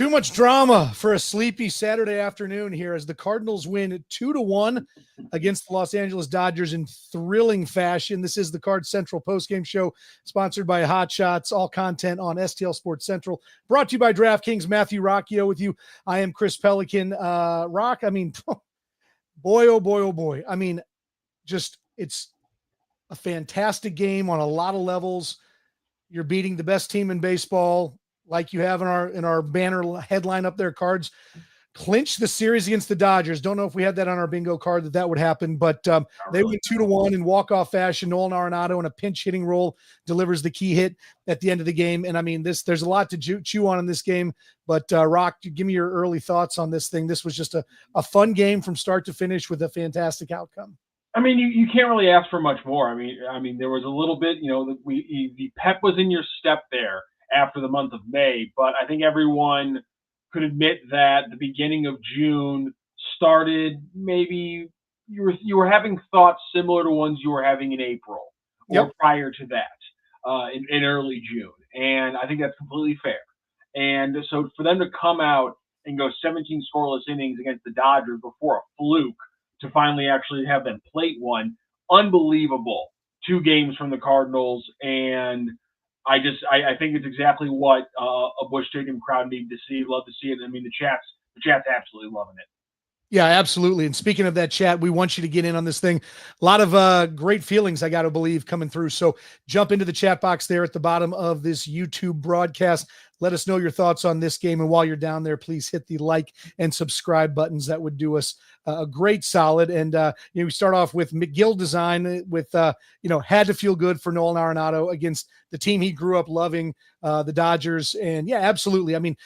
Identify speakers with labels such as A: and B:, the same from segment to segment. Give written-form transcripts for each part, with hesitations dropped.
A: Too much drama for a sleepy Saturday afternoon here as the Cardinals win 2-1 against the Los Angeles Dodgers in thrilling fashion. This is the Card Central postgame show sponsored by Hot Shots. All content on STL Sports Central. Brought to you by DraftKings. Matthew Rocchio with you. I am Chris Pelikan. Rock, I mean, boy, oh boy, oh boy. I mean, just it's a fantastic game on a lot of levels. You're beating the best team in baseball, like you have in our banner headline up there. Cards clinch the series against the Dodgers. Don't know if we had that on our bingo card that would happen, but they win 2-1 in walk-off fashion. Nolan Arenado in a pinch hitting role delivers the key hit at the end of the game. And I mean, there's a lot to chew on in this game, but Rock, give me your early thoughts on this thing. This was just a fun game from start to finish with a fantastic outcome.
B: I mean, you can't really ask for much more. I mean, there was a little bit, the pep was in your step there after the month of May, but I think everyone could admit that the beginning of June started, maybe you were having thoughts similar to ones you were having in April or prior to that in early June. And I think that's completely fair. And so for them to come out and go 17 scoreless innings against the Dodgers before a fluke to finally actually have them plate one, unbelievable. 2 games from the Cardinals, and I think it's exactly what a Busch Stadium crowd need to see. Love to see it. I mean, the chat's absolutely loving it.
A: Yeah, absolutely. And speaking of that chat, we want you to get in on this thing. A lot of great feelings, I got to believe, coming through. So jump into the chat box there at the bottom of this YouTube broadcast. Let us know your thoughts on this game. And while you're down there, please hit the like and subscribe buttons. That would do us a great solid. And, we start off with McGill design with, had to feel good for Nolan Arenado against the team he grew up loving, the Dodgers. And yeah, absolutely. I mean,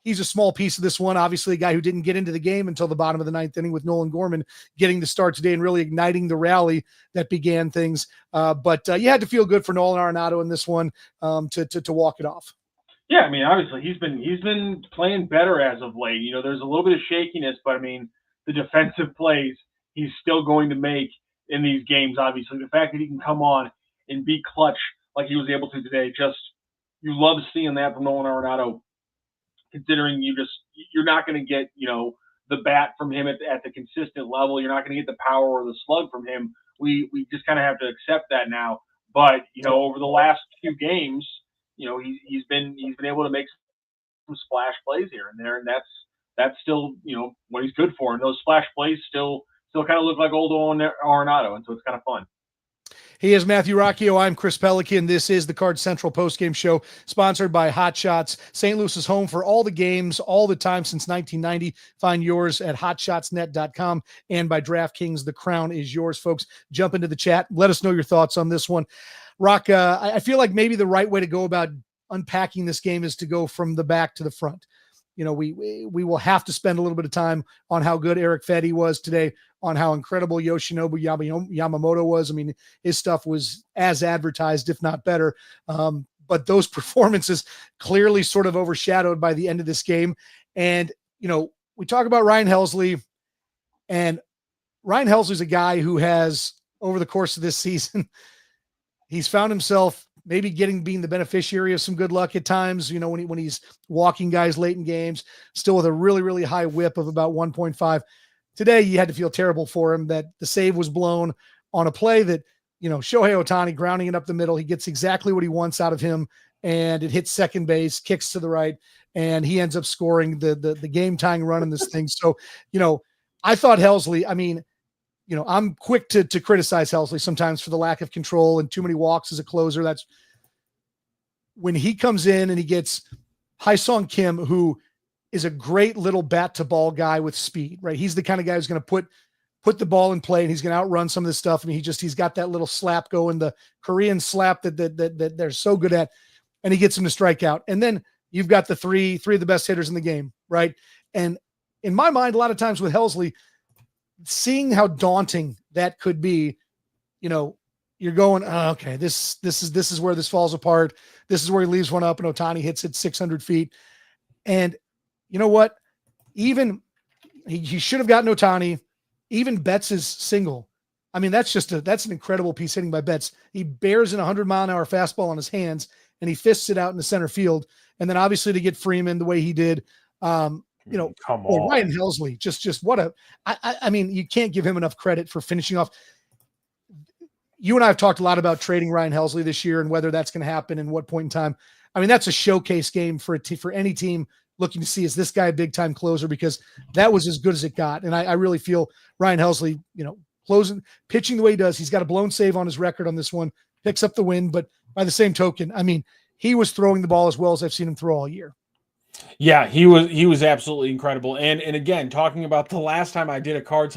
A: he's a small piece of this one. Obviously, a guy who didn't get into the game until the bottom of the 9th inning with Nolan Gorman getting the start today and really igniting the rally that began things. But you had to feel good for Nolan Arenado in this one to walk it off.
B: Yeah, I mean, obviously he's been playing better as of late. There's a little bit of shakiness, but I mean, the defensive plays he's still going to make in these games. Obviously, the fact that he can come on and be clutch like he was able to today, you love seeing that from Nolan Arenado. Considering you're not going to get, the bat from him at the consistent level. You're not going to get the power or the slug from him. We just kind of have to accept that now. But, over the last 2 games, he's been able to make some splash plays here and there. And that's still, what he's good for. And those splash plays still kind of look like old Arenado. And so it's kind of fun.
A: He is Matthew Rocchio. I'm Chris Pelikan. This is the Card Central postgame show sponsored by Hot Shots. St. Louis is home for all the games, all the time since 1990. Find yours at hotshotsnet.com and by DraftKings. The crown is yours, folks. Jump into the chat. Let us know your thoughts on this one. Rock, I feel like maybe the right way to go about unpacking this game is to go from the back to the front. We will have to spend a little bit of time on how good Eric Fedde was today, on how incredible Yoshinobu Yamamoto was. I mean, his stuff was as advertised, if not better. But those performances clearly sort of overshadowed by the end of this game. And, we talk about Ryan Helsley, and Ryan Helsley's a guy who has, over the course of this season, he's found himself maybe being the beneficiary of some good luck at times, when he's walking guys late in games, still with a really, really high whip of about 1.5. Today, you had to feel terrible for him that the save was blown on a play that, Shohei Ohtani grounding it up the middle. He gets exactly what he wants out of him, and it hits second base, kicks to the right, and he ends up scoring the game-tying run in this thing. So, I thought Helsley, I mean, I'm quick to criticize Helsley sometimes for the lack of control and too many walks as a closer. That's when he comes in and he gets Haesung Kim, who is a great little bat to ball guy with speed, right? He's the kind of guy who's going to put the ball in play and he's going to outrun some of this stuff. I mean, he's got that little slap going, the Korean slap that they're so good at, and he gets him to strike out. And then you've got the three of the best hitters in the game, right? And in my mind, a lot of times with Helsley, seeing how daunting that could be, you're going, oh, okay, this is where this falls apart. This is where he leaves one up and Ohtani hits it 600 feet. And you know what? Even he should have gotten Ohtani. Even Betts' single I mean, that's an incredible piece hitting by Betts. He bears in 100-mile-an-hour fastball on his hands, and he fists it out in the center field. And then obviously to get Freeman the way he did,
C: Come on.
A: Ryan Helsley, just what I mean, you can't give him enough credit for finishing off. You and I have talked a lot about trading Ryan Helsley this year and whether that's going to happen and what point in time. I mean, that's a showcase game for any team looking to see, is this guy a big time closer? Because that was as good as it got. And I really feel Ryan Helsley, closing, pitching the way he does, he's got a blown save on his record on this one, picks up the win. But by the same token, I mean, he was throwing the ball as well as I've seen him throw all year.
C: Yeah, he was absolutely incredible. And again, talking about the last time I did a Card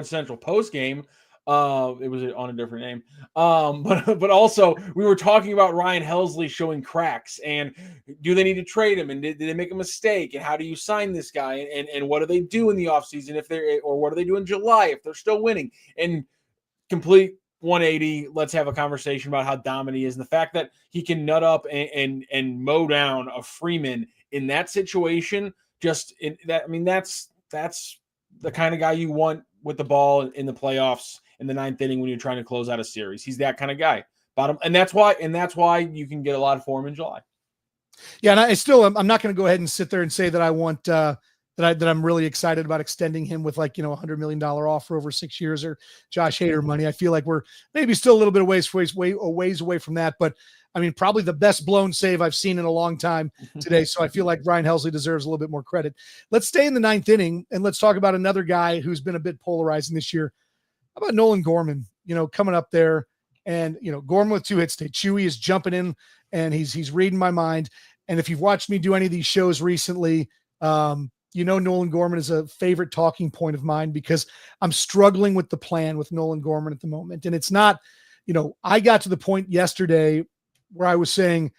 C: Central post game, it was on a different name. But also we were talking about Ryan Helsley showing cracks, and do they need to trade him, and did they make a mistake, and how do you sign this guy, and what do they do in the offseason or what do they do in July if they're still winning? And complete 180, let's have a conversation about how dominant he is, and the fact that he can nut up and mow down a Freeman in that situation. That's the kind of guy you want with the ball in the playoffs in the ninth inning when you're trying to close out a series. He's that kind of guy. And that's why you can get a lot for him in July.
A: Yeah, and I'm not going to go ahead and sit there and say that I want that I'm really excited about extending him with $100 million offer over 6 years or Josh Hader money. I feel like we're maybe still a little bit of ways away from that, but I mean, probably the best blown save I've seen in a long time today. So I feel like Ryan Helsley deserves a little bit more credit. Let's stay in the ninth inning and let's talk about another guy who's been a bit polarizing this year. How about Nolan Gorman, coming up there, and, Gorman with 2 hits today. Chewy is jumping in and he's reading my mind. And if you've watched me do any of these shows recently, Nolan Gorman is a favorite talking point of mine because I'm struggling with the plan with Nolan Gorman at the moment. And it's not, I got to the point yesterday where I was saying,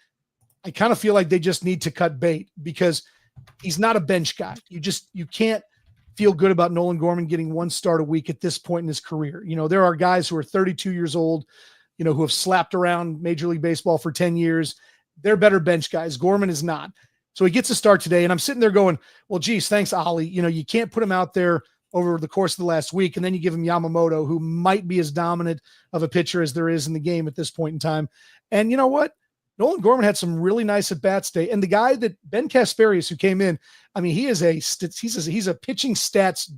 A: I kind of feel like they just need to cut bait because he's not a bench guy. You can't feel good about Nolan Gorman getting 1 start a week at this point in his career. There are guys who are 32 years old, who have slapped around Major League Baseball for 10 years. They're better bench guys. Gorman is not. So he gets a start today, and I'm sitting there going, well, geez, thanks, Ollie. You can't put him out there over the course of the last week, and then you give him Yamamoto, who might be as dominant of a pitcher as there is in the game at this point in time. And you know what? Nolan Gorman had some really nice at-bats today. And the guy that Ben Kasperius, who came in, I mean, he's a pitching stats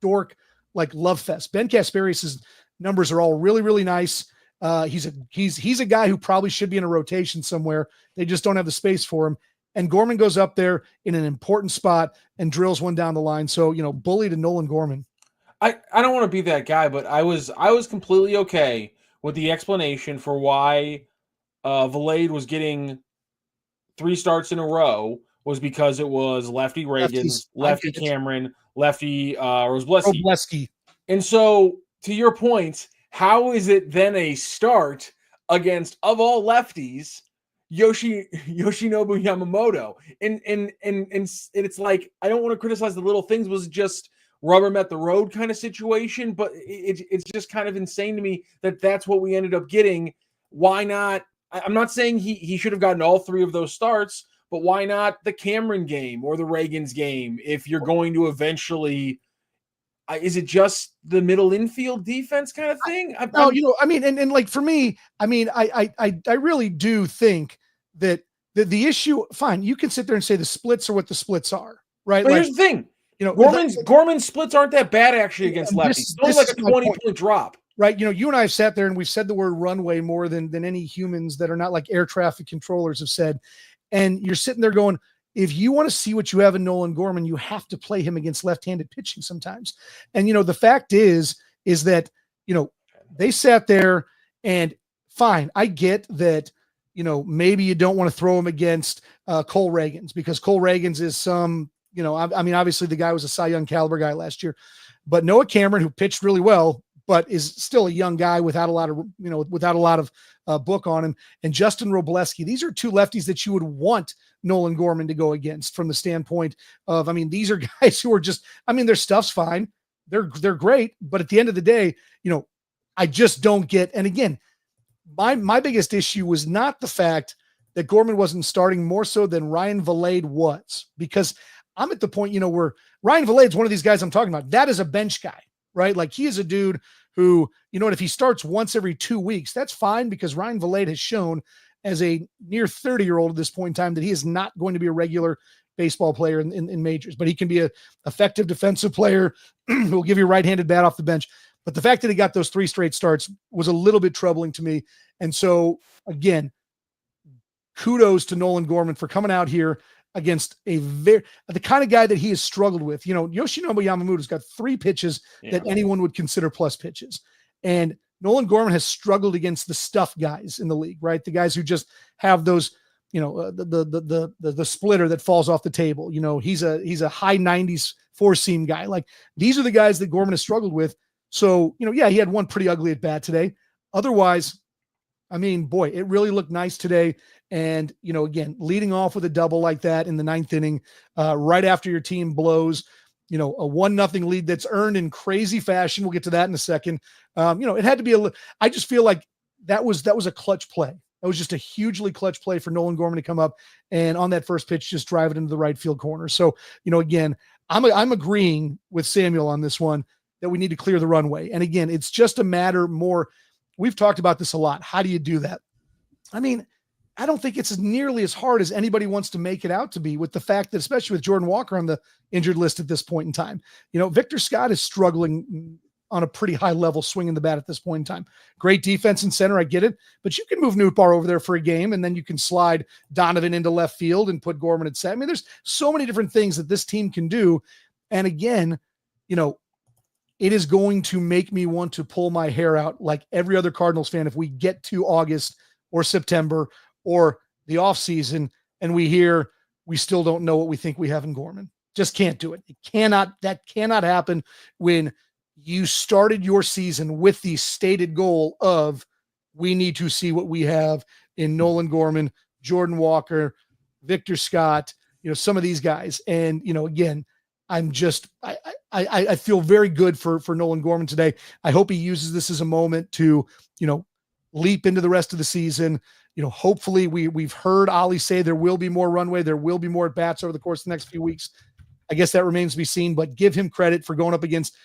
A: dork like love fest. Ben Kasperius's numbers are all really, really nice. He's a guy who probably should be in a rotation somewhere. They just don't have the space for him. And Gorman goes up there in an important spot and drills one down the line. So, bully to Nolan Gorman.
C: I don't want to be that guy, but I was completely okay with the explanation for why Valade was getting 3 starts in a row was because it was lefty Reagan, lefty Cameron, lefty Robleski. And so, to your point, how is it then a start against, of all lefties, Yoshinobu Yamamoto? And it's like, I don't want to criticize the little things, was just rubber met the road kind of situation, but it's just kind of insane to me that that's what we ended up getting. Why not? I'm not saying he should have gotten all 3 of those starts, but why not the Cameron game or the Reagan's game if you're going to eventually? Is it just the middle infield defense kind of thing?
A: No, I mean, and like for me, I mean, I really do think that the issue, fine, you can sit there and say the splits are what the splits are, right?
C: But here's the thing. Gorman's splits aren't that bad actually against lefties. It's only like a 20-point drop.
A: Right. You and I have sat there and we've said the word runway more than any humans that are not like air traffic controllers have said. And you're sitting there going, if you want to see what you have in Nolan Gorman, you have to play him against left-handed pitching sometimes. And, the fact is that, they sat there and fine. I get that, maybe you don't want to throw him against Cole Reagans because Cole Reagans is some, I mean, obviously the guy was a Cy Young caliber guy last year, but Noah Cameron, who pitched really well, but is still a young guy without a lot of book on him. And Justin Robleski, these are 2 lefties that you would want Nolan Gorman to go against from the standpoint of, I mean, these are guys who are just, I mean, their stuff's fine. They're great. But at the end of the day, I just don't get, and again, my biggest issue was not the fact that Gorman wasn't starting, more so than Ryan Valade was, because I'm at the point, where Ryan Valade's one of these guys I'm talking about. That is a bench guy, right? Like he is a dude who, you know what, if he starts once every 2 weeks, that's fine, because Ryan Valade has shown as a near 30-year-old at this point in time that he is not going to be a regular baseball player in majors, but he can be an effective defensive player who will give you a right-handed bat off the bench. But the fact that he got those 3 straight starts was a little bit troubling to me. And so, again, kudos to Nolan Gorman for coming out here against the kind of guy that he has struggled with. You know, Yoshinobu Yamamoto's got 3 pitches that anyone would consider plus pitches. And Nolan Gorman has struggled against the stuff guys in the league, right? The guys who just have those, you know, the splitter that falls off the table. You know, he's a high 90s 4-seam guy. Like, these are the guys that Gorman has struggled with. So, you know, yeah, he had one pretty ugly at bat today. Otherwise, I mean, boy, it really looked nice today. And, you know, again, leading off with a double like that in the 9th inning, right after your team blows, you know, a 1-0 lead that's earned in crazy fashion. We'll get to that in a second. You know, it had to be I just feel like that was a clutch play. That was just a hugely clutch play for Nolan Gorman to come up and on that first pitch, just drive it into the right field corner. So, you know, again, I'm agreeing with Samuel on this one that we need to clear the runway. And again, it's just a matter more. We've talked about this a lot. How do you do that? I mean, I don't think it's nearly as hard as anybody wants to make it out to be, with the fact that, especially with Jordan Walker on the injured list at this point in time, you know, Victor Scott is struggling on a pretty high level, swinging the bat at this point in time. Great defense in center, I get it, but you can move Nootbaar over there for a game, and then you can slide Donovan into left field and put Gorman at set. I mean, there's so many different things that this team can do. And again, you know, it is going to make me want to pull my hair out like every other Cardinals fan if we get to August or September or the offseason and we hear we still don't know what we think we have in Gorman. Just can't do it. That cannot happen when you started your season with the stated goal of, we need to see what we have in Nolan Gorman, Jordan Walker, Victor Scott, you know, some of these guys. And, you know, again, I'm just, I feel very good for Nolan Gorman today. I hope he uses this as a moment to, you know, leap into the rest of the season. You know, hopefully we've heard Ollie say there will be more runway. There will be more at bats over the course of the next few weeks. I guess that remains to be seen, but give him credit for going up against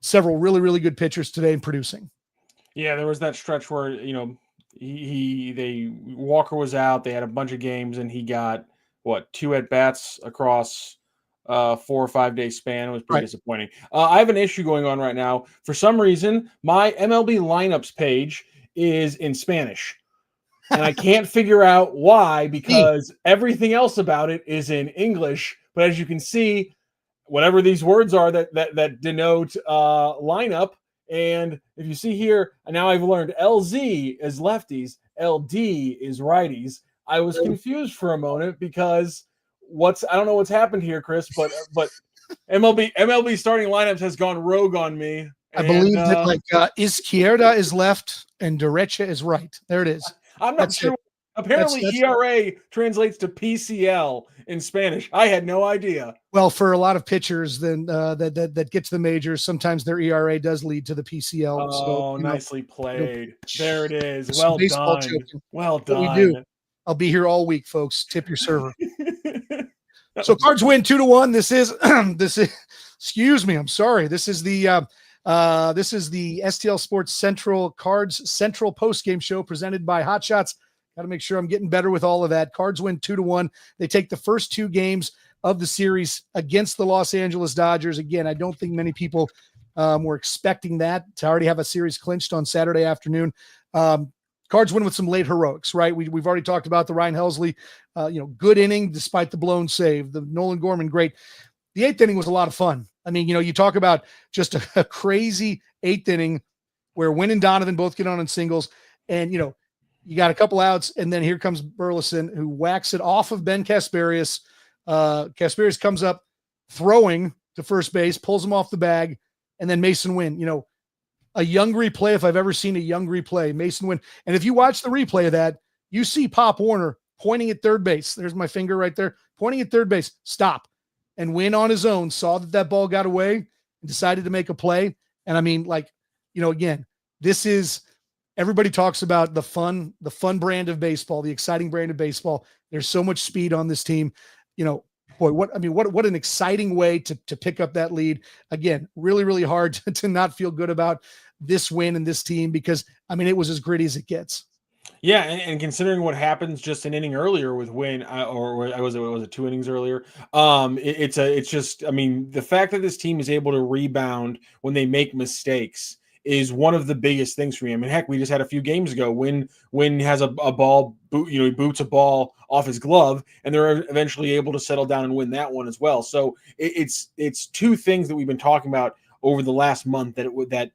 A: several really, really good pitchers today and producing. Yeah,
C: there was that stretch where, you know, Walker was out. They had a bunch of games, and he got 2 at bats across 4 or 5 day span. It was pretty disappointing. I have an issue going on right now. For some reason, my MLB lineups page is in Spanish, and I can't figure out why, because everything else about it is in English. But as you can see, whatever these words are that denote lineup. And if you see here, now I've learned LZ is lefties, LD is righties. I was confused for a moment because I don't know what's happened here, Chris, but MLB starting lineups has gone rogue on me.
A: I believe that izquierda is left and derecha is right. There it is.
C: I'm not sure. Apparently, that's ERA translates to PCL in Spanish. I had no idea.
A: Well, for a lot of pitchers, then that get to the majors, sometimes their ERA does lead to the PCL.
C: Oh, so, nicely played. There it is.
A: Well done.
C: Well done.
A: We do. I'll be here all week, folks. Tip your server. So Cards win 2-1. This is excuse me. I'm sorry. This is the STL Sports Central Cards Central Postgame Show presented by Hot Shots. Got to make sure I'm getting better with all of that. Cards win 2-1. They take the first 2 games of the series against the Los Angeles Dodgers. Again, I don't think many people were expecting that to already have a series clinched on Saturday afternoon. Cards win with some late heroics, right? We've already talked about the Ryan Helsley, good inning despite the blown save. The Nolan Gorman, great. The 8th inning was a lot of fun. I mean, you talk about just a crazy 8th inning where Wynn and Donovan both get on in singles, and you got a couple outs, and then here comes Burleson, who whacks it off of Ben Kasparius. Kasparius comes up throwing to first base, pulls him off the bag, and then Mason Wynn. A young replay, if I've ever seen a young replay, Mason Wynn. And if you watch the replay of that, you see Pop Warner pointing at third base. There's my finger right there, pointing at third base. Stop. And Wynn on his own saw that ball got away and decided to make a play. And I mean, again, this is – everybody talks about the fun brand of baseball, the exciting brand of baseball. There's so much speed on this team. boy, what an exciting way to pick up that lead. Again, really, really hard to not feel good about this win and this team, because it was as gritty as it gets.
C: Yeah, and considering what happens just an inning earlier with Win, or was it 2 innings earlier? It's just, the fact that this team is able to rebound when they make mistakes is one of the biggest things for me. Heck, we just had a few games ago Win has a ball, he boots a ball off his glove, and they're eventually able to settle down and win that one as well. So it's two things that we've been talking about over the last month that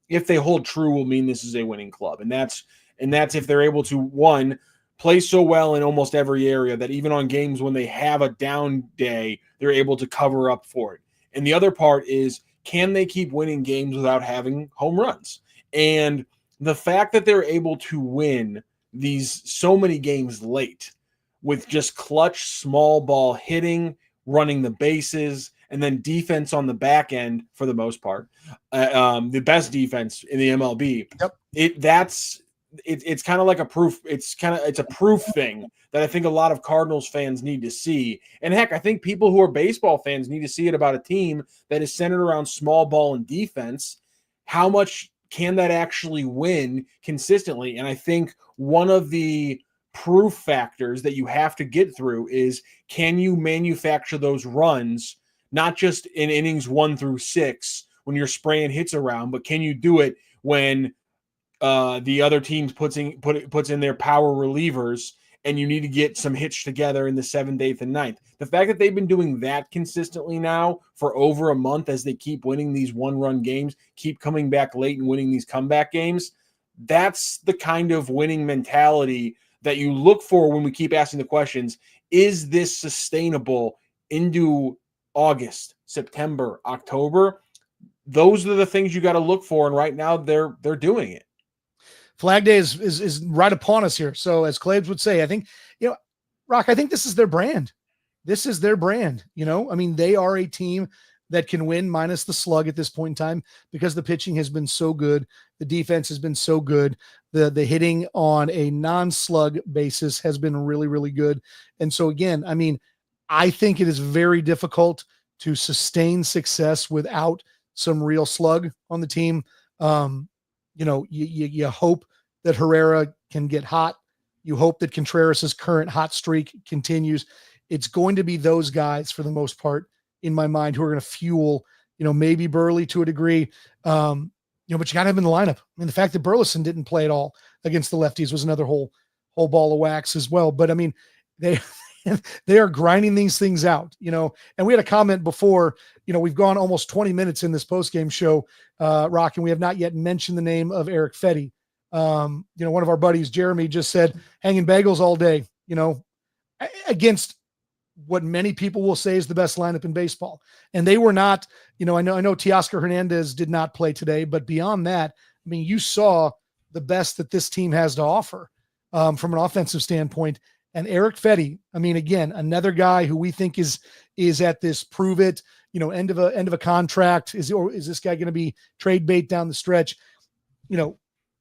C: if they hold true will mean this is a winning club, and that's if they're able to, one, play so well in almost every area that even on games when they have a down day, they're able to cover up for it. And the other part is, can they keep winning games without having home runs? And the fact that they're able to win these so many games late with just clutch small ball hitting, running the bases, and then defense on the back end for the most part, the best defense in the MLB.
A: Yep.
C: It's kind of like a proof. It's a proof thing that I think a lot of Cardinals fans need to see. And heck, I think people who are baseball fans need to see it about a team that is centered around small ball and defense. How much can that actually win consistently? And I think one of the proof factors that you have to get through is, can you manufacture those runs, not just in innings 1 through 6 when you're spraying hits around, but can you do it when the other team puts in their power relievers and you need to get some hits together in the 7th, 8th, and 9th. The fact that they've been doing that consistently now for over a month as they keep winning these one-run games, keep coming back late and winning these comeback games, that's the kind of winning mentality that you look for when we keep asking the questions, is this sustainable into August, September, October? Those are the things you got to look for, and right now they're doing it.
A: Flag Day is right upon us here. So as Claves would say, I think, Rock, I think this is their brand. This is their brand. They are a team that can win minus the slug at this point in time, because the pitching has been so good. The defense has been so good. The hitting on a non-slug basis has been really, really good. And so again, I think it is very difficult to sustain success without some real slug on the team. You hope that Herrera can get hot. You hope that Contreras' current hot streak continues. It's going to be those guys for the most part, in my mind, who are going to fuel, maybe Burley to a degree. But you got to have him in the lineup. The fact that Burleson didn't play at all against the lefties was another whole ball of wax as well. But they are grinding these things out, and we had a comment before, we've gone almost 20 minutes in this postgame show, Rock, and we have not yet mentioned the name of Eric Fedde. One of our buddies, Jeremy, just said hanging bagels all day, against what many people will say is the best lineup in baseball. And they were not, I know Teoscar Hernandez did not play today, but beyond that, you saw the best that this team has to offer from an offensive standpoint. And Eric Fedde, again, another guy who we think is at this prove it, end of a contract. Is this guy going to be trade bait down the stretch?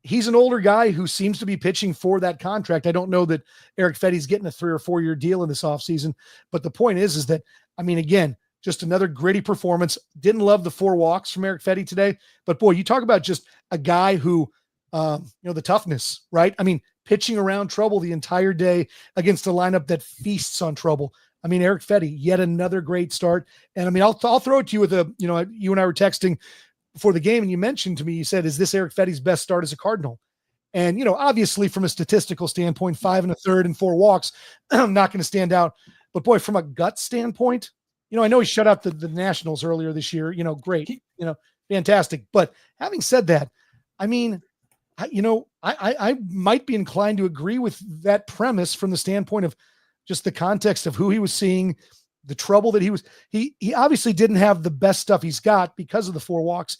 A: He's an older guy who seems to be pitching for that contract. I don't know that Eric Fedde's getting a 3 or 4 year deal in this offseason, but the point is that, again, just another gritty performance. Didn't love the 4 walks from Eric Fedde today, but boy, you talk about just a guy who, the toughness, right? Pitching around trouble the entire day against a lineup that feasts on trouble. Eric Fedde, yet another great start. And I'll throw it to you with you and I were texting before the game, and you mentioned to me, you said, is this Eric Fedde's best start as a Cardinal? And, obviously from a statistical standpoint, 5 1/3 and 4 walks, I'm not going to stand out. But boy, from a gut standpoint, I know he shut out the Nationals earlier this year, great, fantastic. But having said that, I might be inclined to agree with that premise from the standpoint of just the context of who he was seeing, the trouble that he obviously didn't have the best stuff he's got because of the 4 walks,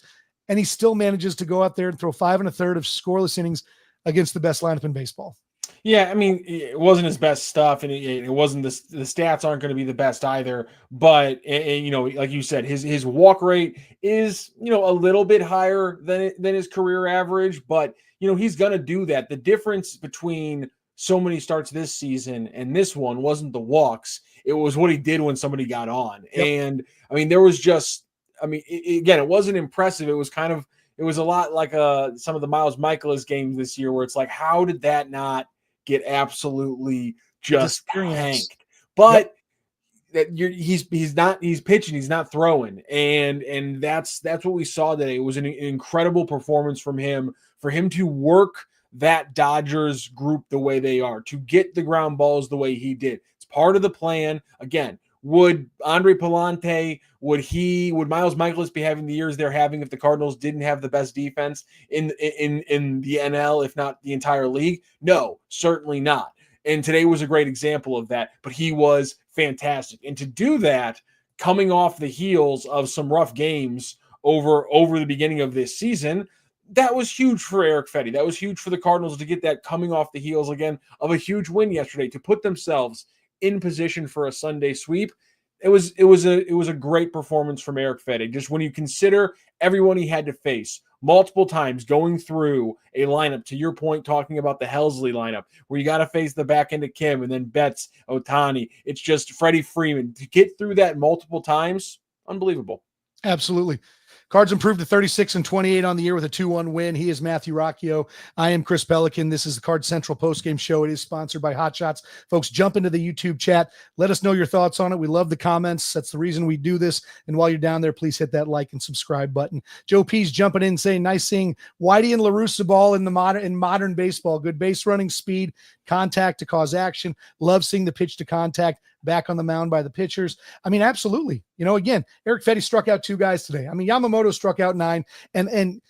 A: and he still manages to go out there and throw 5 1/3 of scoreless innings against the best lineup in baseball.
C: Yeah, it wasn't his best stuff, and it wasn't the stats aren't going to be the best either. But like you said, his walk rate is a little bit higher than his career average, but he's going to do that. The difference between so many starts this season, and this one wasn't the walks. It was what he did when somebody got on.
A: Yep.
C: And I mean, there was just, I mean, again, it wasn't impressive. It was kind of, it was a lot like some of the Miles Michaelis games this year, where it's like, how did that not get absolutely just tanked? But that he's pitching, he's not throwing, and that's what we saw today. It was an incredible performance from him, for him to work that Dodgers group the way they are, to get the ground balls the way he did. It's part of the plan. Again, would Andre Palante, would Miles Michaelis be having the years they're having if the Cardinals didn't have the best defense in the NL, if not the entire league? No, certainly not. And today was a great example of that, but he was fantastic. And to do that, coming off the heels of some rough games over the beginning of this season, that was huge for Eric Fedde. That was huge for the Cardinals to get that coming off the heels again of a huge win yesterday, to put themselves in position for a Sunday sweep. It was a great performance from Eric Fedde. Just when you consider everyone he had to face multiple times going through a lineup, to your point, talking about the Helsley lineup, where you got to face the back end of Kim and then Betts, Ohtani. It's just Freddie Freeman. To get through that multiple times, unbelievable.
A: Absolutely. Cards improved to 36-28 on the year with a 2-1 win. He is Matthew Rocchio. I am Chris Pelikan. This is the Card Central postgame show. It is sponsored by Hot Shots. Folks, jump into the YouTube chat. Let us know your thoughts on it. We love the comments. That's the reason we do this. And while you're down there, please hit that like and subscribe button. Joe P's jumping in saying, nice seeing Whitey and LaRussa ball in modern baseball. Good base running, speed, contact to cause action. Love seeing the pitch to contact back on the mound by the pitchers. I mean, absolutely. Again, Eric Fedde struck out 2 guys today. I mean, Yamamoto struck out 9. And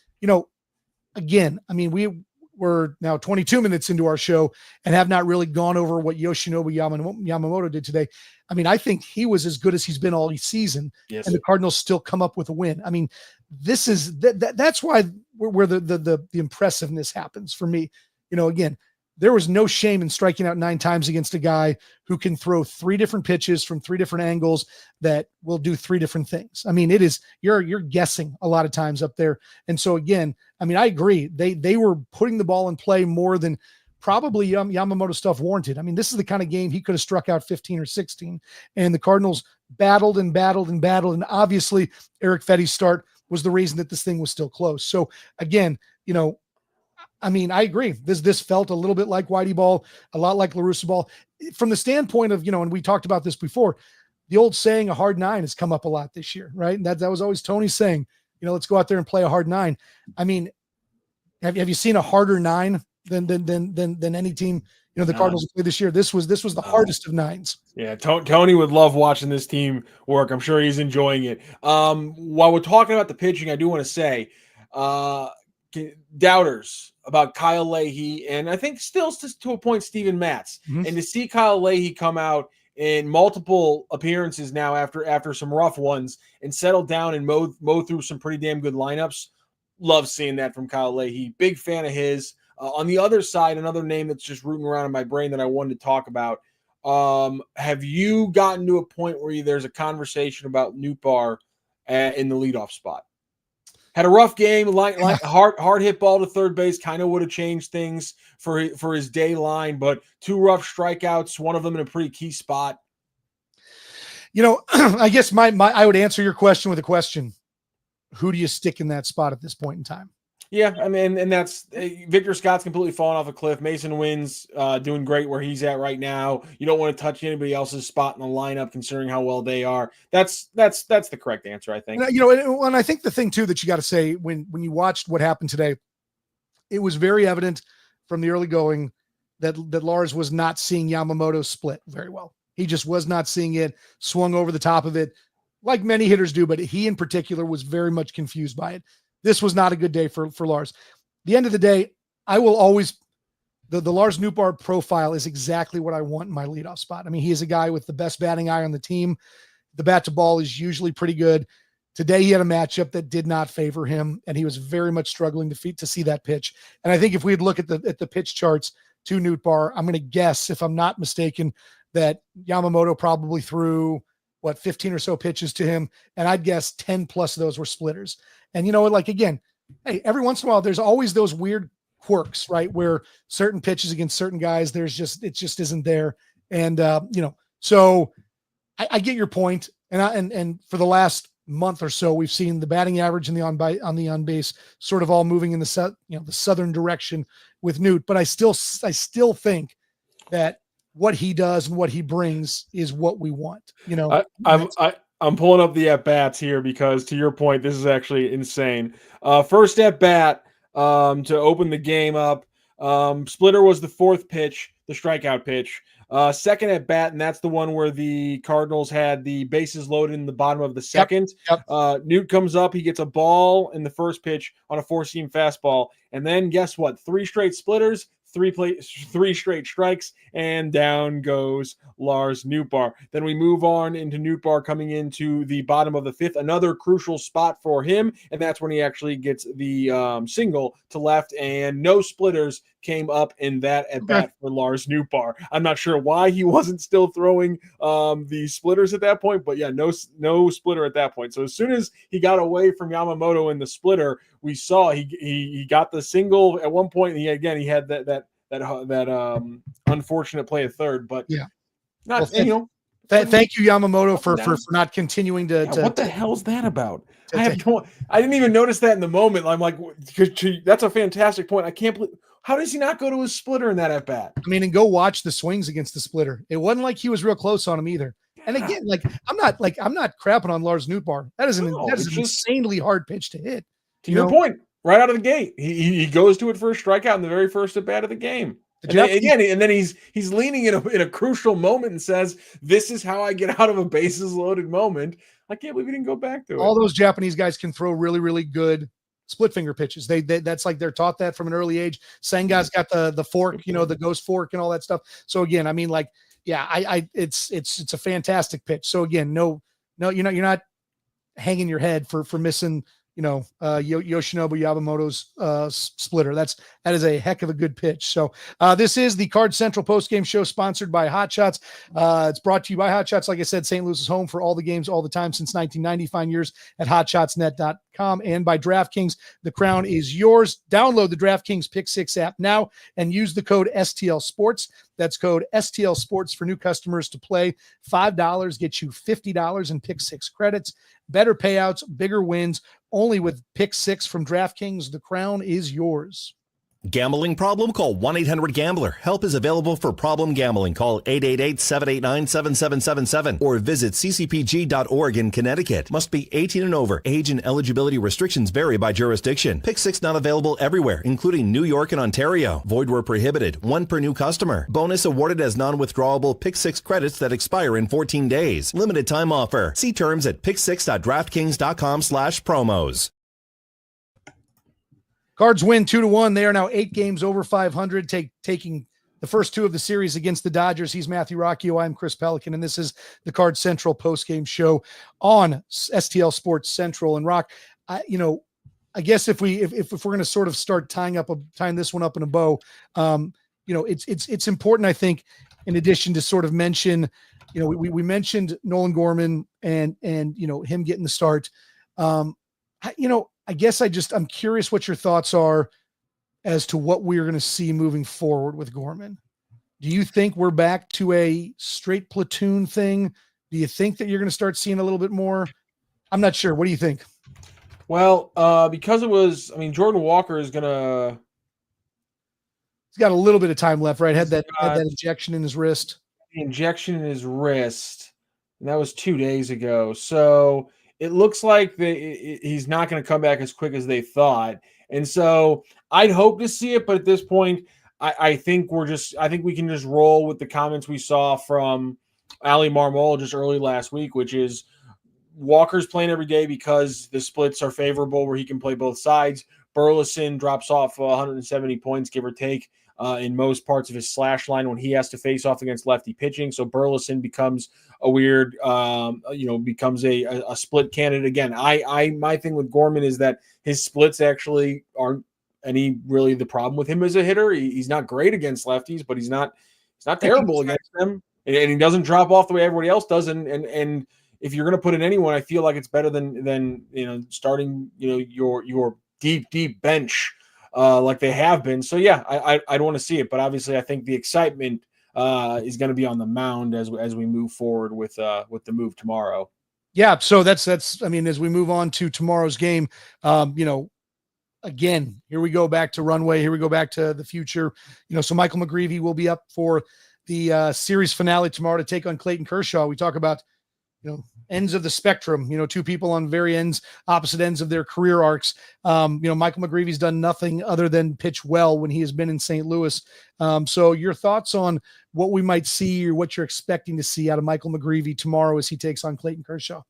A: again, I mean, we're now 22 minutes into our show and have not really gone over what Yoshinobu Yamamoto did today. I mean, I think he was as good as he's been all season.
C: Yes.
A: And the Cardinals still come up with a win. I mean, this is that's why where the impressiveness happens for me. Again, there was no shame in striking out 9 times against a guy who can throw 3 different pitches from 3 different angles that will do 3 different things. I mean, it is, you're guessing a lot of times up there. And so again, I mean, I agree. They were putting the ball in play more than probably Yamamoto stuff warranted. I mean, this is the kind of game he could have struck out 15 or 16, and the Cardinals battled and battled and battled. And obviously Eric Fedde's start was the reason that this thing was still close. So again, I mean, I agree. This felt a little bit like Whitey ball, a lot like LaRussa ball, from the standpoint of, and we talked about this before, the old saying, a hard 9 has come up a lot this year, right? And that was always Tony's saying, let's go out there and play a hard 9. I mean, have you seen a harder 9 than any team, the Cardinals played this year? This was the hardest of 9s.
C: Yeah. Tony would love watching this team work. I'm sure he's enjoying it. While we're talking about the pitching, I do want to say, doubters about Kyle Leahy, and I think still to a point Steven Matz, and to see Kyle Leahy come out in multiple appearances now after some rough ones and settle down and mow through some pretty damn good lineups. Love seeing that from Kyle Leahy. Big fan of his. On the other side, another name that's just rooting around in my brain that I wanted to talk about. Have you gotten to a point where there's a conversation about Nootbaar in the leadoff spot? Had a rough game, like hard hit ball to third base, kind of would have changed things for his day line, but 2 rough strikeouts, one of them in a pretty key spot.
A: I guess I would answer your question with a question. Who do you stick in that spot at this point in time?
C: Yeah, I mean, and that's Victor Scott's completely fallen off a cliff. Mason Wynn's doing great where he's at right now. You don't want to touch anybody else's spot in the lineup, considering how well they are. That's the correct answer, I think.
A: And I think the thing too that you got to say when you watched what happened today, it was very evident from the early going that Lars was not seeing Yamamoto split very well. He just was not seeing it. Swung over the top of it, like many hitters do, but he in particular was very much confused by it. This was not a good day for Lars. The end of the day, I will always the Lars Nootbaar profile is exactly what I want in my leadoff spot. I mean, he is a guy with the best batting eye on the team. The bat to ball is usually pretty good. Today he had a matchup that did not favor him, and he was very much struggling to see that pitch. And I think if we'd look at the pitch charts to Nootbaar, I'm going to guess, if I'm not mistaken, that Yamamoto probably threw 15 or so pitches to him, and I'd guess 10 plus of those were splitters. And again, hey, every once in a while, there's always those weird quirks, right? Where certain pitches against certain guys, it just isn't there. And, so I get your point. And for the last month or so, we've seen the batting average and on the on base sort of all moving in the southern direction with Newt. But I still think that what he does and what he brings is what we want.
C: I'm pulling up the at bats here because, to your point, this is actually insane. First at bat to open the game up. Splitter was the fourth pitch, the strikeout pitch. Second at bat, and that's the one where the Cardinals had the bases loaded in the bottom of the second.
A: Yep.
C: Newt comes up, he gets a ball in the first pitch on a four-seam fastball, and then guess what? 3 straight splitters, 3 straight strikes, and down goes Lars Nootbaar. Then we move on into Nootbaar coming into the bottom of the fifth, another crucial spot for him, and that's when he actually gets the single to left, and no splitters came up in that at bat for Lars Nootbaar. I'm not sure why he wasn't still throwing the splitters at that point, but yeah, no splitter at that point. So as soon as he got away from Yamamoto in the splitter, we saw he got the single at one point, and he had that unfortunate play at third, but
A: thank you Yamamoto for not continuing to
C: what the hell's that about? I didn't even notice that in the moment. I'm like, that's a fantastic point. I can't believe, how does he not go to his splitter in that at bat?
A: I mean, and go watch the swings against the splitter. It wasn't like he was real close on him either. And again, I'm not crapping on Lars Nootbaar. That is an insanely hard pitch to hit.
C: To your point, right out of the gate, he goes to it for a strikeout in the very first at bat of the game. And then he's leaning in a crucial moment and says, "This is how I get out of a bases loaded moment." I can't believe he didn't go back to it.
A: All those Japanese guys can throw really, really good split finger pitches. They that's like they're taught that from an early age. Senga's got the fork, the ghost fork and all that stuff. So again, I mean, it's a fantastic pitch. So again, no, you're not hanging your head for missing, Yoshinobu Yamamoto's splitter. That is a heck of a good pitch. So this is the Card Central postgame show sponsored by Hot Shots. It's brought to you by Hot Shots. Like I said, St. Louis is home for all the games all the time since 1990. Find yours at hotshotsnet.com, and by DraftKings. The crown is yours. Download the DraftKings Pick 6 app now and use the code STL Sports. That's code STL Sports for new customers to play. $5 gets you $50 in Pick 6 credits. Better payouts, bigger wins, only with Pick 6 from DraftKings. The crown is yours.
D: Gambling problem? Call 1-800-GAMBLER. Help is available for problem gambling. Call 888-789-7777 or visit ccpg.org in Connecticut. Must be 18 and over. Age and eligibility restrictions vary by jurisdiction. Pick 6 not available everywhere, including New York and Ontario. Void where prohibited. 1 per new customer. Bonus awarded as non-withdrawable Pick 6 credits that expire in 14 days. Limited time offer. See terms at pick6.draftkings.com/promos.
A: Cards win 2-1. They are now 8 games over 500, taking the first 2 of the series against the Dodgers. He's Matthew Rocchio. I'm Chris Pelikan, and this is the Card Central postgame show on STL Sports Central. And Rock, I guess if we're going to sort of start tying this one up in a bow, it's important, I think, in addition to sort of mention, we mentioned Nolan Gorman and him getting the start. I guess I'm curious what your thoughts are as to what we're going to see moving forward with Gorman. Do you think we're back to a straight platoon thing? Do you think that you're going to start seeing a little bit more? I'm not sure. What do you think?
C: Well, because Jordan Walker is going to.
A: He's got a little bit of time left, right? Had that injection in his wrist.
C: The injection in his wrist, and that was 2 days ago. So it looks like he's not going to come back as quick as they thought. And so I'd hope to see it, but at this point, I think we can just roll with the comments we saw from Ali Marmol just early last week, which is Walker's playing every day because the splits are favorable where he can play both sides. Burleson drops off 170 points, give or take, in most parts of his slash line when he has to face off against lefty pitching. So Burleson becomes a weird, becomes a split candidate again. My thing with Gorman is that his splits actually aren't any really the problem with him as a hitter. He's not great against lefties, but he's not terrible against them, and he doesn't drop off the way everybody else does. And if you're going to put in anyone, I feel like it's better than starting your deep bench like they have been. So yeah, I'd want to see it, but obviously I think the excitement is going to be on the mound as we move forward with the move tomorrow.
A: Yeah. So that's, I mean, as we move on to tomorrow's game, again, here we go back to runway. Here we go back to the future. So Michael McGreevy will be up for the series finale tomorrow to take on Clayton Kershaw. We talk about, ends of the spectrum, two people on very opposite ends of their career arcs. Michael McGreevy's done nothing other than pitch well when he has been in St. Louis. So your thoughts on what we might see or what you're expecting to see out of Michael McGreevy tomorrow as he takes on Clayton Kershaw?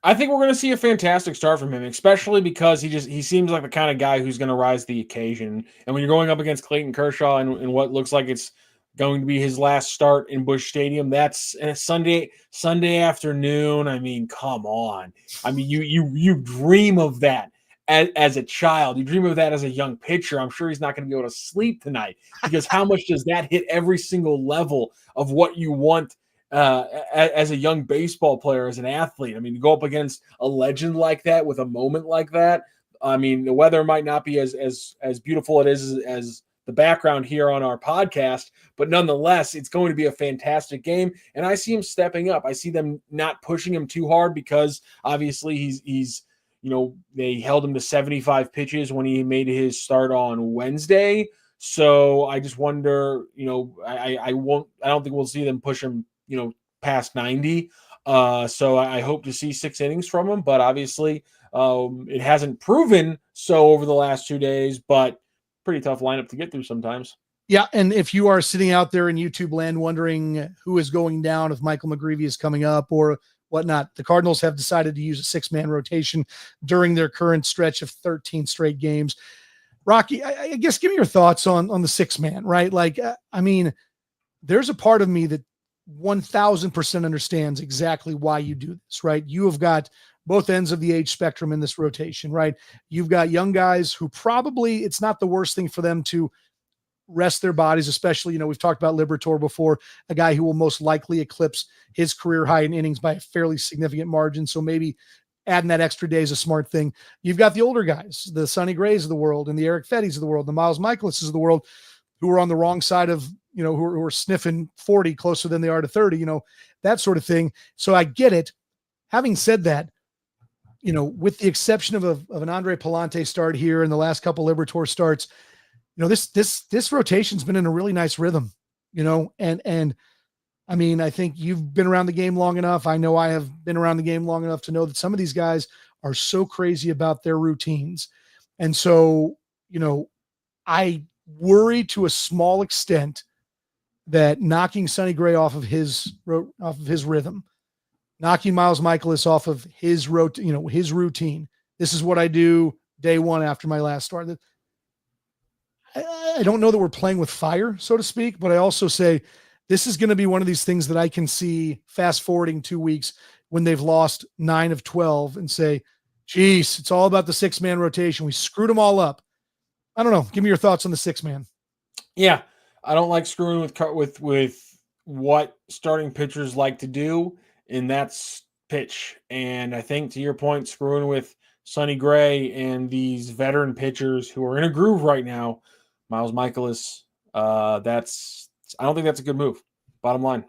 C: I think we're going to see a fantastic start from him, especially because he seems like the kind of guy who's going to rise to the occasion. And when you're going up against Clayton Kershaw in what looks like it's going to be his last start in Busch Stadium, that's a Sunday afternoon. I mean, come on. I mean, you dream of that as a child. You dream of that as a young pitcher. I'm sure he's not going to be able to sleep tonight because how much does that hit every single level of what you want as a young baseball player, as an athlete? I mean, to go up against a legend like that with a moment like that. I mean, the weather might not be as beautiful it is as the background here on our podcast, but nonetheless, it's going to be a fantastic game. And I see him stepping up. I see them not pushing him too hard because obviously he's they held him to 75 pitches when he made his start on Wednesday. So I just wonder, I don't think we'll see them push him, past 90. So I hope to see 6 innings from him, but obviously it hasn't proven so over the last 2 days, but pretty tough lineup to get through sometimes.
A: Yeah. And if you are sitting out there in YouTube land wondering who is going down, if Michael McGreevy is coming up or whatnot, the Cardinals have decided to use a 6-man rotation during their current stretch of 13 straight games. Rocky, I guess give me your thoughts on the 6-man, right? Like, I mean, there's a part of me that 1000% understands exactly why you do this, right? You have got both ends of the age spectrum in this rotation, right? You've got young guys who probably it's not the worst thing for them to rest their bodies, especially, we've talked about Liberatore before, a guy who will most likely eclipse his career high in innings by a fairly significant margin. So maybe adding that extra day is a smart thing. You've got the older guys, the Sonny Grays of the world and the Eric Feddes of the world, the Miles Michaelises of the world, who are on the wrong side of, who are sniffing 40 closer than they are to 30, that sort of thing. So I get it. Having said that, with the exception of an Andre Palante start here and the last couple Liberatore starts, this rotation's been in a really nice rhythm, and I mean, I think you've been around the game long enough. I know I have been around the game long enough to know that some of these guys are so crazy about their routines. And so, I worry to a small extent that knocking Sonny Gray off of his rhythm, knocking Miles Michaelis off of his routine. This is what I do day one after my last start. I don't know that we're playing with fire, so to speak, but I also say this is going to be one of these things that I can see fast forwarding 2 weeks when they've lost 9 of 12 and say, geez, it's all about the 6-man rotation. We screwed them all up. I don't know. Give me your thoughts on the 6-man.
C: Yeah. I don't like screwing with what starting pitchers like to do, and that's pitch. And I think, to your point, screwing with Sonny Gray and these veteran pitchers who are in a groove right now, Miles Michaelis, I don't think that's a good move. Bottom line.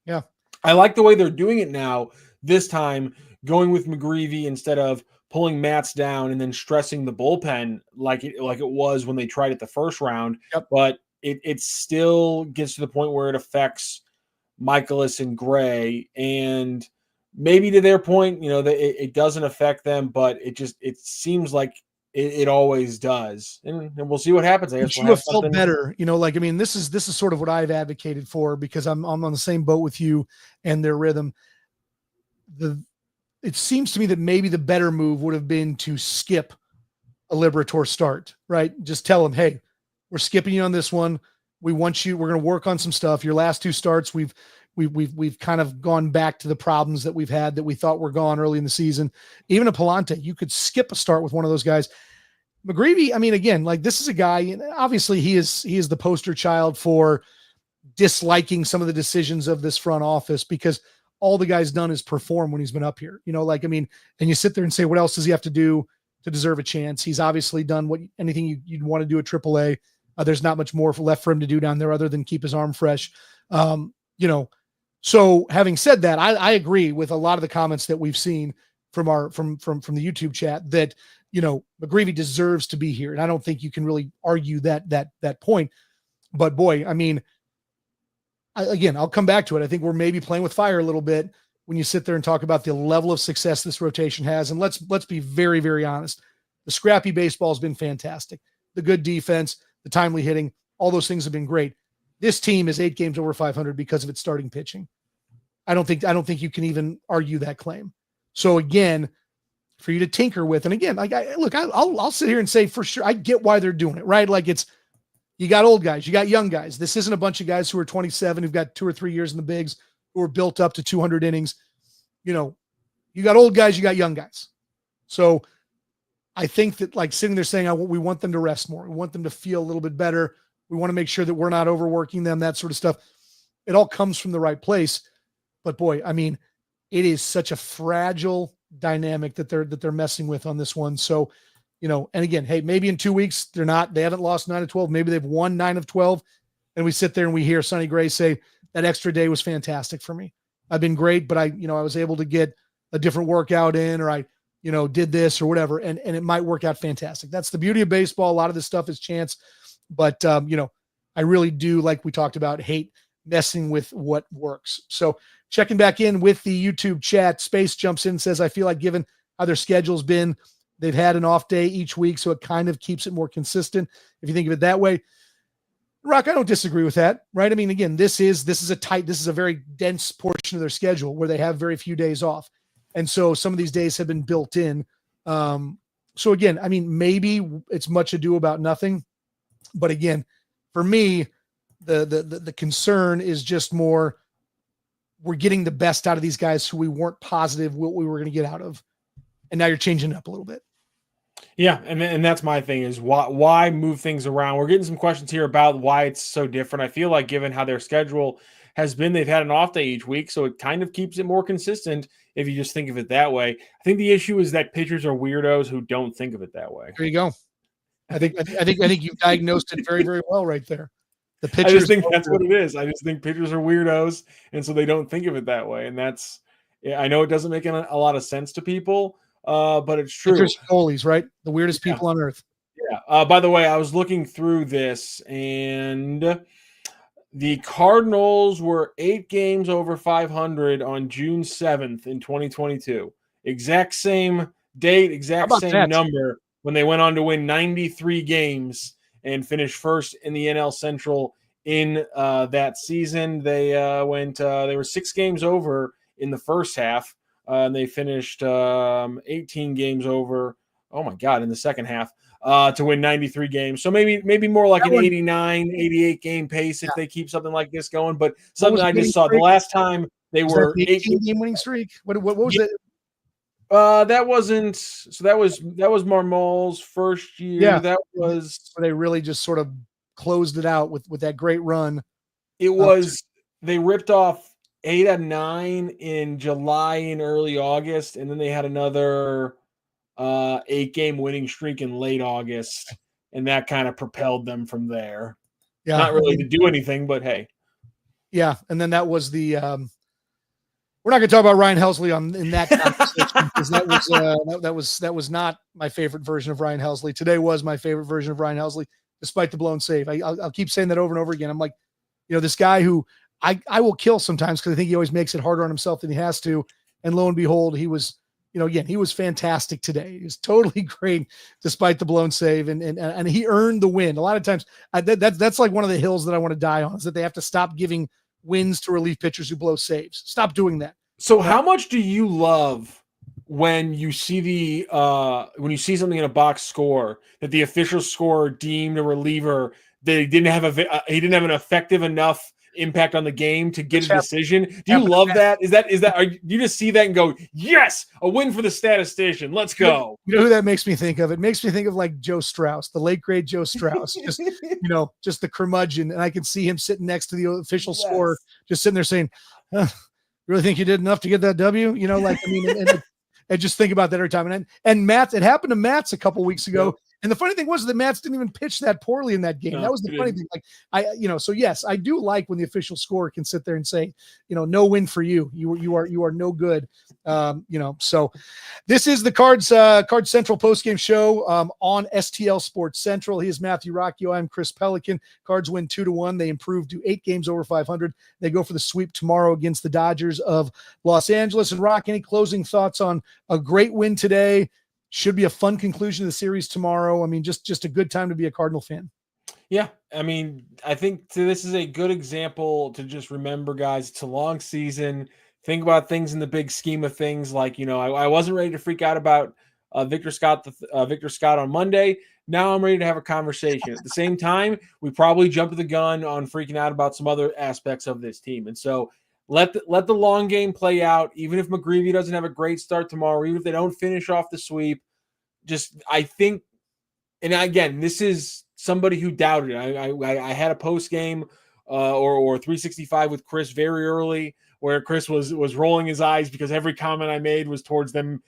A: Yeah.
C: I like the way they're doing it now, this time, going with McGreevy instead of pulling Matz down and then stressing the bullpen like it was when they tried it the first round.
A: Yep.
C: But it still gets to the point where it affects Michaelis and Gray, and maybe to their point, it doesn't affect them, but it seems like it always does, and we'll see what happes. I guess
A: you have felt better, this is sort of what I've advocated for, because I'm on the same boat with you and their rhythm. It seems to me that maybe the better move would have been to skip a Liberatore start, right? Just tell them, hey, we're skipping you on this one. We're going to work on some stuff. Your last 2 starts, we've kind of gone back to the problems that we've had that we thought were gone early in the season. Even a Palante, you could skip a start with one of those guys. McGreevy, I mean, again, like, this is a guy, obviously he is the poster child for disliking some of the decisions of this front office, because all the guy's done is perform when he's been up here, and you sit there and say, what else does he have to do to deserve a chance. He's obviously done anything you'd want to do at AAA. There's not much more left for him to do down there other than keep his arm fresh. So having said that, I agree with a lot of the comments that we've seen from the YouTube chat that, McGreevy deserves to be here. And I don't think you can really argue that point, but boy, I mean, I'll come back to it. I think we're maybe playing with fire a little bit when you sit there and talk about the level of success this rotation has. And let's be very, very honest. The scrappy baseball has been fantastic. The good defense, the timely hitting, all those things have been great. This team is 8 games over 500 because of its starting pitching. I don't think you can even argue that claim. So again, for you to tinker with, and again, I'll sit here and say for sure, I get why they're doing it, right? Like you got old guys, you got young guys. This isn't a bunch of guys who are 27, who've got 2 or 3 years in the bigs, who are built up to 200 innings. You got old guys, you got young guys. So I think that sitting there saying, we want them to rest more. We want them to feel a little bit better. We want to make sure that we're not overworking them, that sort of stuff. It all comes from the right place. But boy, I mean, it is such a fragile dynamic that they're messing with on this one. So, and again, hey, maybe in 2 weeks they haven't lost 9 of 12. Maybe they've won 9 of 12. And we sit there and we hear Sonny Gray say that extra day was fantastic for me. I've been great, but I was able to get a different workout in, or I did this or whatever. And it might work out fantastic. That's the beauty of baseball. A lot of this stuff is chance, but I really do, like we talked about, hate messing with what works. So checking back in with the YouTube chat, Space jumps in and says, I feel like given how their schedule's been, they've had an off day each week, so it kind of keeps it more consistent, if you think of it that way. Rock, I don't disagree with that, right? I mean, again, this is a very dense portion of their schedule where they have very few days off. And so some of these days have been built in. So again, I mean, maybe it's much ado about nothing, but again, for me, the concern is just more, we're getting the best out of these guys who we weren't positive what we were going to get out of. And now you're changing it up a little bit.
C: Yeah. And that's my thing is why move things around? We're getting some questions here about why it's so different. I feel like given how their schedule has been, they've had an off day each week. So it kind of keeps it more consistent if you just think of it that way. I think the issue is that pitchers are weirdos who don't think of it that way.
A: There you go. I think you've diagnosed it very, very well right there. The pitchers,
C: I just think that's what it is. I just think pitchers are weirdos, and so they don't think of it that way. And I know it doesn't make a lot of sense to people, but it's true.
A: Pitchers, goalies, right? The weirdest people on earth.
C: Yeah. By the way, I was looking through this, and the Cardinals were 8 games over 500 on June 7th in 2022. Exact same date, exact same number, when they went on to win 93 games and finished first in the NL Central in that season. They were 6 games over in the first half, and they finished 18 games over, oh my God, in the second half to win 93 games. So maybe more like an 89, 88 game pace if they keep something like this going. But something I just saw the last time they were
A: 18 game winning streak. What was it?
C: That wasn't. So that was Marmol's first year.
A: Yeah,
C: that was
A: where they really just sort of closed it out with that great run.
C: It was they ripped off 8 out of 9 in July and early August, and then they had another 8-game winning streak in late August, and that kind of propelled them from there. Yeah, not really to do anything, but hey.
A: Yeah, and then that was the. We're not going to talk about Ryan Helsley in that conversation because that was not my favorite version of Ryan Helsley. Today was my favorite version of Ryan Helsley, despite the blown save. I'll keep saying that over and over again. I'm like, this guy who I will kill sometimes because I think he always makes it harder on himself than he has to. And lo and behold, he was, again, he was fantastic today. He was totally great despite the blown save, and he earned the win. A lot of times, that's like one of the hills that I want to die on, is that they have to stop giving wins to relief pitchers who blow saves. Stop doing that.
C: So how much do you love when you see something in a box score that the official score deemed a reliever that he didn't have an effective enough impact on the game to get a decision? Do you love that? Is that you just see that and go, yes, a win for the statistician. Let's go.
A: You know who that makes me think of? It makes me think of like Joe Strauss, the late great Joe Strauss. Just just the curmudgeon, and I can see him sitting next to the official score, just sitting there saying, "You really think you did enough to get that W?" and just think about that every time. And Matt, it happened to Matt's a couple weeks ago. And the funny thing was that Mats didn't even pitch that poorly in that game. That was the funny thing. Like so yes, I do like when the official scorer can sit there and say, no win for you. You are no good. So this is the Cards Central postgame show on STL Sports Central. He is Matthew Rocchio. I'm Chris Pelikan. Cards win 2-1. They improve to 8 games over 500. They go for the sweep tomorrow against the Dodgers of Los Angeles. And Rock, any closing thoughts on a great win today? Should be a fun conclusion to the series tomorrow. I mean, just a good time to be a Cardinal fan.
C: Yeah, I mean, I think this is a good example to just remember, guys. It's a long season. Think about things in the big scheme of things. Like, I wasn't ready to freak out about Victor Scott on Monday. Now I'm ready to have a conversation. At the same time, we probably jumped the gun on freaking out about some other aspects of this team. And so let the long game play out. Even if McGreevy doesn't have a great start tomorrow, even if they don't finish off the sweep, I think, and again, this is somebody who doubted. I had a post game or 365 with Chris very early, where Chris was rolling his eyes because every comment I made was towards them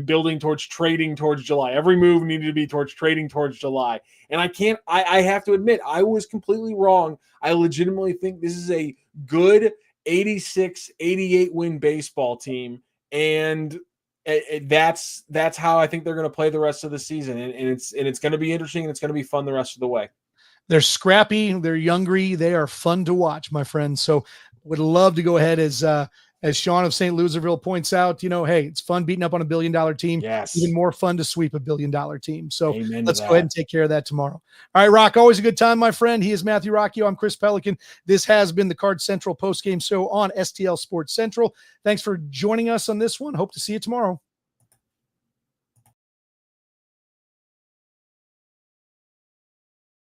C: building towards trading towards July. Every move needed to be towards trading towards July. And I have to admit, I was completely wrong. I legitimately think this is a good 86, 88 win baseball team. And that's how I think they're going to play the rest of the season. And it's going to be interesting, and it's going to be fun the rest of the way.
A: They're scrappy. They're youngry. They are fun to watch, my friends. So would love to go ahead as Sean of St. Louisville points out, hey, it's fun beating up on $1 billion team.
C: Yes.
A: Even more fun to sweep $1 billion team. So
C: Amen
A: let's go ahead and take care of that tomorrow. All right, Rock, always a good time, my friend. He is Matthew Rocchio. I'm Chris Pelikan. This has been the Card Central postgame show on STL Sports Central. Thanks for joining us on this one. Hope to see you tomorrow.